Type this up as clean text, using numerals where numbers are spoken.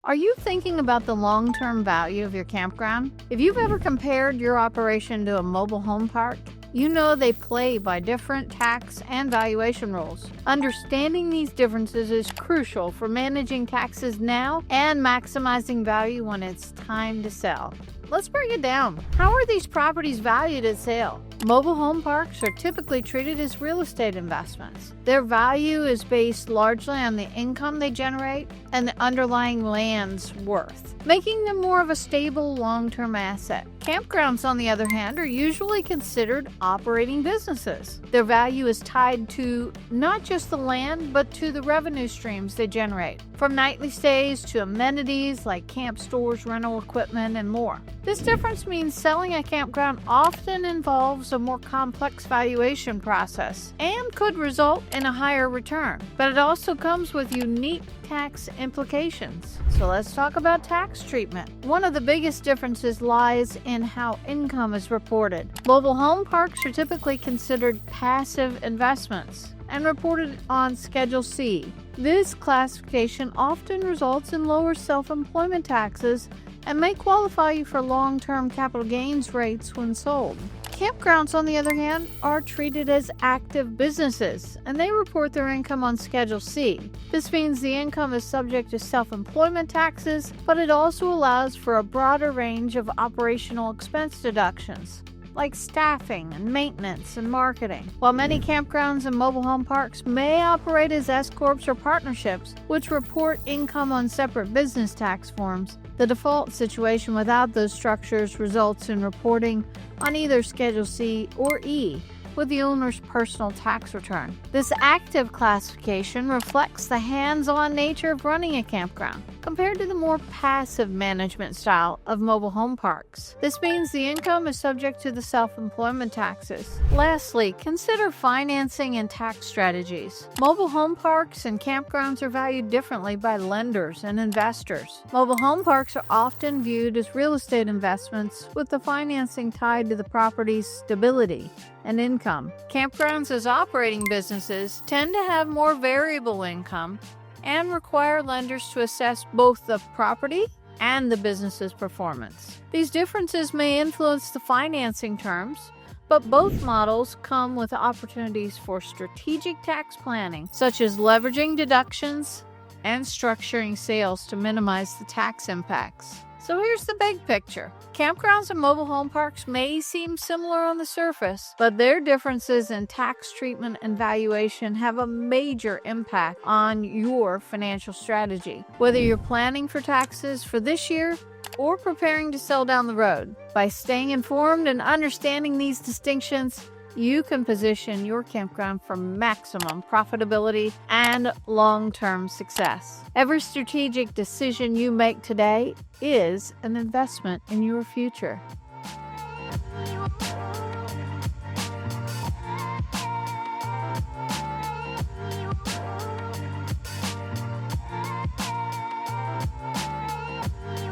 Are you thinking about the long-term value of your campground? If you've ever compared your operation to a mobile home park, you know they play by different tax and valuation rules. Understanding these differences is crucial for managing taxes now and maximizing value when it's time to sell. Let's break it down. How are these properties valued at sale? Mobile home parks are typically treated as real estate investments. Their value is based largely on the income they generate and the underlying land's worth, making them more of a stable long-term asset. Campgrounds, on the other hand, are usually considered operating businesses. Their value is tied to not just the land, but to the revenue streams they generate, from nightly stays to amenities like camp stores, rental equipment, and more. This difference means selling a campground often involves a more complex valuation process and could result in a higher return, but it also comes with unique tax implications. So let's talk about tax treatment. One of the biggest differences lies in how income is reported. Mobile home parks are typically considered passive investments and reported on Schedule C. This classification often results in lower self-employment taxes and may qualify you for long-term capital gains rates when sold. Campgrounds, on the other hand, are treated as active businesses, and they report their income on Schedule C. This means the income is subject to self-employment taxes, but it also allows for a broader range of operational expense deductions, like staffing and maintenance and marketing. While many campgrounds and mobile home parks may operate as S-corps or partnerships, which report income on separate business tax forms, the default situation without those structures results in reporting on either Schedule C or E with the owner's personal tax return. This active classification reflects the hands-on nature of running a campground compared to the more passive management style of mobile home parks. This means the income is subject to the self-employment taxes. Lastly, consider financing and tax strategies. Mobile home parks and campgrounds are valued differently by lenders and investors. Mobile home parks are often viewed as real estate investments with the financing tied to the property's stability and income. Campgrounds as operating businesses tend to have more variable income and require lenders to assess both the property and the business's performance. These differences may influence the financing terms, but both models come with opportunities for strategic tax planning, such as leveraging deductions and structuring sales to minimize the tax impacts. So here's the big picture. Campgrounds and mobile home parks may seem similar on the surface, but their differences in tax treatment and valuation have a major impact on your financial strategy, whether you're planning for taxes for this year or preparing to sell down the road. By staying informed and understanding these distinctions, you can position your campground for maximum profitability and long-term success. Every strategic decision you make today is an investment in your future.